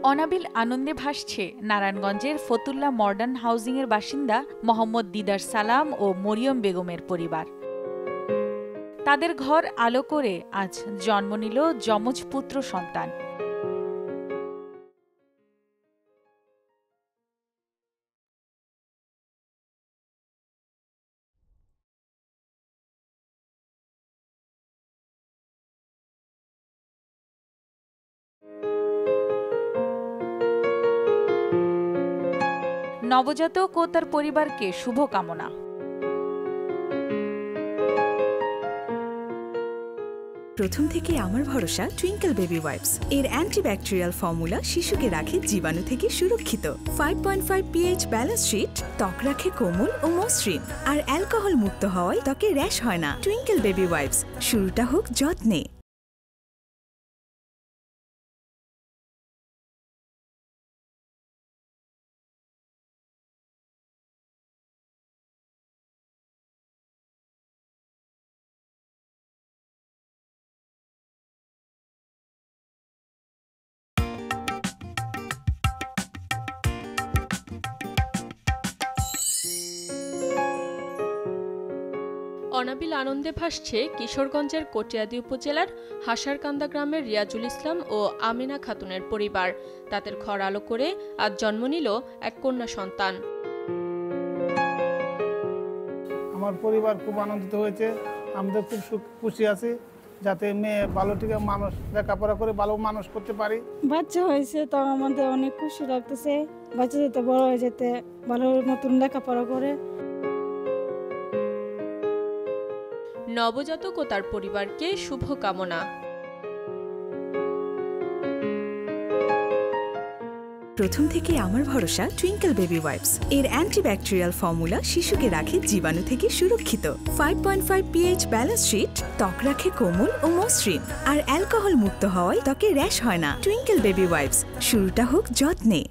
অনাবিল আনন্দে ভাসছে নারায়ণগঞ্জের ফতুল্লা মডার্ন হাউজিংয়ের বাসিন্দা মোহাম্মদ দিদার সালাম ও মরিয়ম বেগমের পরিবার। তাদের ঘর আলো করে আজ জন্ম নিল যমজ পুত্র সন্তান। নবজাতক ও তার পরিবারকে শুভকামনা। প্রথম থেকে আমার ভরসা টুইঙ্কেল বেবি ওয়াইপস। এর অ্যান্টিব্যাকটেরিয়াল ফর্মুলা শিশুকে রাখে জীবাণু থেকে সুরক্ষিত। 5.5 pH ব্যালেন্স শিট ত্বক রাখে কোমল ও মসৃণ, আর অ্যালকোহল মুক্ত হওয়ায় ত্বকে র্যাশ হয় না। টুইঙ্কেল বেবি ওয়াইপস, শুরুটা হোক যত্নে। অনাবিল আনন্দে ভাসছে কিশোরগঞ্জের কটিয়াদী উপজেলার হাসারকান্দা গ্রামের রিয়াজুল ইসলাম ও আমিনা খাতুনের পরিবার। তাদের ঘর আলো করে আজ জন্ম নিল এক কন্যা সন্তান। আমার পরিবার খুব আনন্দিত হয়েছে, আমাদের খুব খুশি আছি যাতে মেয়ে ভালো থেকে মানুষ লেখাপড়া করে ভালো মানুষ করতে পারি। বাচ্চা হয়েছে তো আমাদের অনেক খুশি লাগতেছে, বাচ্চা যাতে বড় হয়ে যেতে ভালো নতুন লেখাপড়া করে। নবজাতক ও তার পরিবারকে শুভকামনা। প্রথম থেকে আমার ভরসা টুইঙ্কেল বেবি ওয়াইপস। এর অ্যান্টিব্যাকটেরিয়াল ফর্মুলা শিশুকে রাখে জীবাণু থেকে সুরক্ষিত। 5.5 pH ব্যালেন্স শিট ত্বক রাখে কোমল ও মসৃণ, আর অ্যালকোহল মুক্ত হওয়ায় ত্বকে র্যাশ হয় না। টুইঙ্কেল বেবি ওয়াইপস, শুরুটা হোক যত্নে।